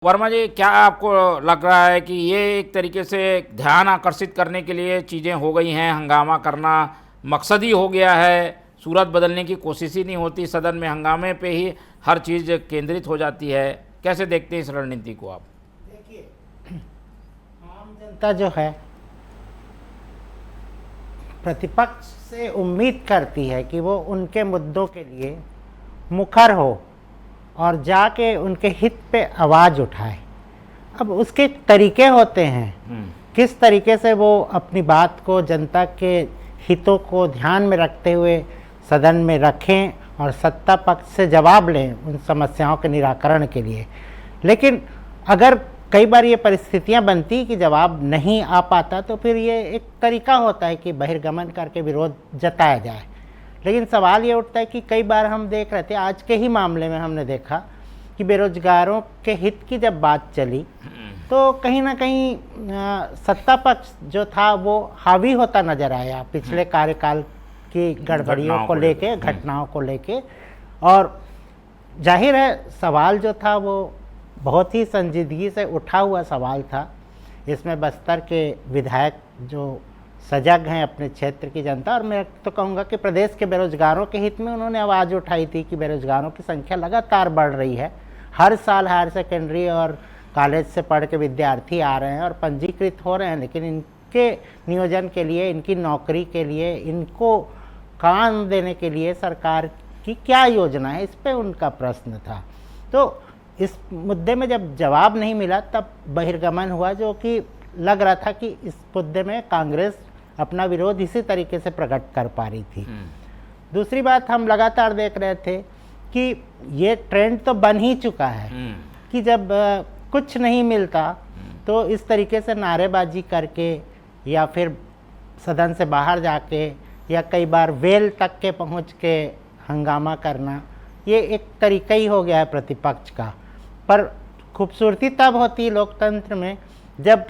वर्मा जी, क्या आपको लग रहा है कि ये एक तरीके से ध्यान आकर्षित करने के लिए चीज़ें हो गई हैं, हंगामा करना मकसद ही हो गया है, सूरत बदलने की कोशिश ही नहीं होती, सदन में हंगामे पे ही हर चीज़ केंद्रित हो जाती है? कैसे देखते हैं इस रणनीति को आप? देखिए, आम जनता जो है प्रतिपक्ष से उम्मीद करती है कि वो उनके मुद्दों के लिए मुखर हो और जाके उनके हित पे आवाज़ उठाए। अब उसके तरीके होते हैं, किस तरीके से वो अपनी बात को जनता के हितों को ध्यान में रखते हुए सदन में रखें और सत्ता पक्ष से जवाब लें उन समस्याओं के निराकरण के लिए। लेकिन अगर कई बार ये परिस्थितियां बनती कि जवाब नहीं आ पाता तो फिर ये एक तरीका होता है कि बहिर्गमन करके विरोध जताया जाए। लेकिन सवाल ये उठता है कि कई बार हम देख रहे थे, आज के ही मामले में हमने देखा कि बेरोजगारों के हित की जब बात चली तो कहीं ना कहीं सत्ता पक्ष जो था वो हावी होता नजर आया पिछले कार्यकाल की गड़बड़ियों को लेके, घटनाओं को लेके। और जाहिर है सवाल जो था वो बहुत ही संजीदगी से उठा हुआ सवाल था। इसमें बस्तर के विधायक जो सजग हैं अपने क्षेत्र की जनता, और मैं तो कहूँगा कि प्रदेश के बेरोजगारों के हित में उन्होंने आवाज़ उठाई थी कि बेरोजगारों की संख्या लगातार बढ़ रही है। हर साल हायर सेकेंडरी और कॉलेज से पढ़ के विद्यार्थी आ रहे हैं और पंजीकृत हो रहे हैं, लेकिन इनके नियोजन के लिए, इनकी नौकरी के लिए, इनको काम देने के लिए सरकार की क्या योजना है, इस पे उनका प्रश्न था। तो इस मुद्दे में जब जवाब नहीं मिला तब बहिर्गमन हुआ, जो कि लग रहा था कि इस मुद्दे में कांग्रेस अपना विरोध इसी तरीके से प्रकट कर पा रही थी। दूसरी बात, हम लगातार देख रहे थे कि ये ट्रेंड तो बन ही चुका है कि जब कुछ नहीं मिलता तो इस तरीके से नारेबाजी करके या फिर सदन से बाहर जाके या कई बार वेल तक के पहुंच के हंगामा करना, ये एक तरीका ही हो गया है प्रतिपक्ष का। पर खूबसूरती तब होती है लोकतंत्र में जब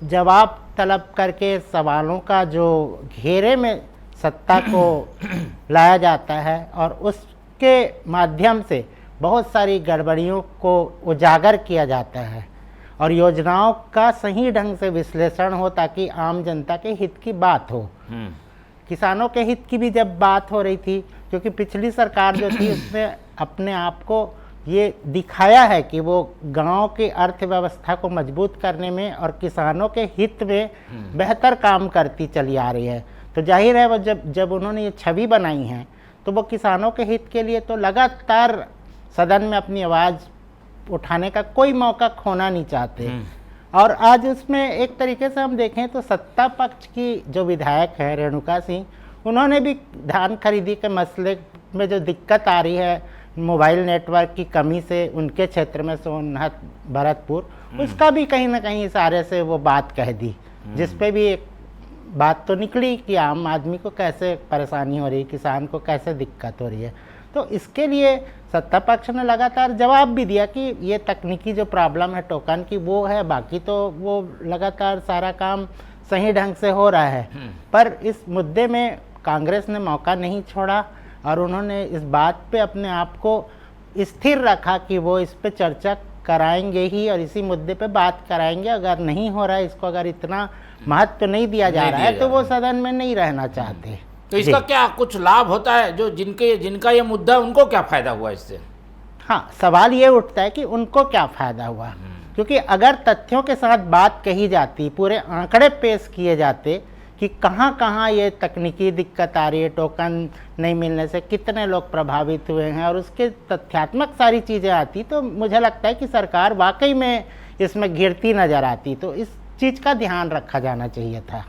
जवाब तलब करके सवालों का जो घेरे में सत्ता को लाया जाता है और उसके माध्यम से बहुत सारी गड़बड़ियों को उजागर किया जाता है और योजनाओं का सही ढंग से विश्लेषण हो ताकि आम जनता के हित की बात हो। किसानों के हित की भी जब बात हो रही थी, क्योंकि पिछली सरकार जो थी उसने अपने आप को ये दिखाया है कि वो गांव की अर्थव्यवस्था को मजबूत करने में और किसानों के हित में बेहतर काम करती चली आ रही है। तो जाहिर है वो जब उन्होंने ये छवि बनाई है तो वो किसानों के हित के लिए तो लगातार सदन में अपनी आवाज़ उठाने का कोई मौका खोना नहीं चाहते। और आज उसमें एक तरीके से हम देखें तो सत्ता पक्ष की जो विधायक है रेणुका सिंह, उन्होंने भी धान खरीदी के मसले में जो दिक्कत आ रही है मोबाइल नेटवर्क की कमी से उनके क्षेत्र में सोनहत भरतपुर, उसका भी कहीं ना कहीं इशारे से वो बात कह दी, जिस पे भी एक बात तो निकली कि आम आदमी को कैसे परेशानी हो रही है, किसान को कैसे दिक्कत हो रही है। तो इसके लिए सत्ता पक्ष ने लगातार जवाब भी दिया कि ये तकनीकी जो प्रॉब्लम है टोकन की वो है, बाकी तो वो लगातार सारा काम सही ढंग से हो रहा है। पर इस मुद्दे में कांग्रेस ने मौका नहीं छोड़ा और उन्होंने इस बात पे अपने आप को स्थिर रखा कि वो इस पे चर्चा कराएंगे ही और इसी मुद्दे पे बात कराएंगे। अगर नहीं हो रहा है, इसको अगर इतना महत्व नहीं दिया जा रहा है तो वो सदन में नहीं रहना चाहते। तो इसका क्या कुछ लाभ होता है? जो जिनका ये मुद्दा है उनको क्या फायदा हुआ इससे? हाँ, सवाल ये उठता है कि उनको क्या फायदा हुआ, क्योंकि अगर तथ्यों के साथ बात कही जाती, पूरे आंकड़े पेश किए जाते कि कहाँ कहाँ ये तकनीकी दिक्कत आ रही है, टोकन नहीं मिलने से कितने लोग प्रभावित हुए हैं और उसके तथ्यात्मक सारी चीज़ें आती, तो मुझे लगता है कि सरकार वाकई में इसमें गिरती नज़र आती। तो इस चीज़ का ध्यान रखा जाना चाहिए था।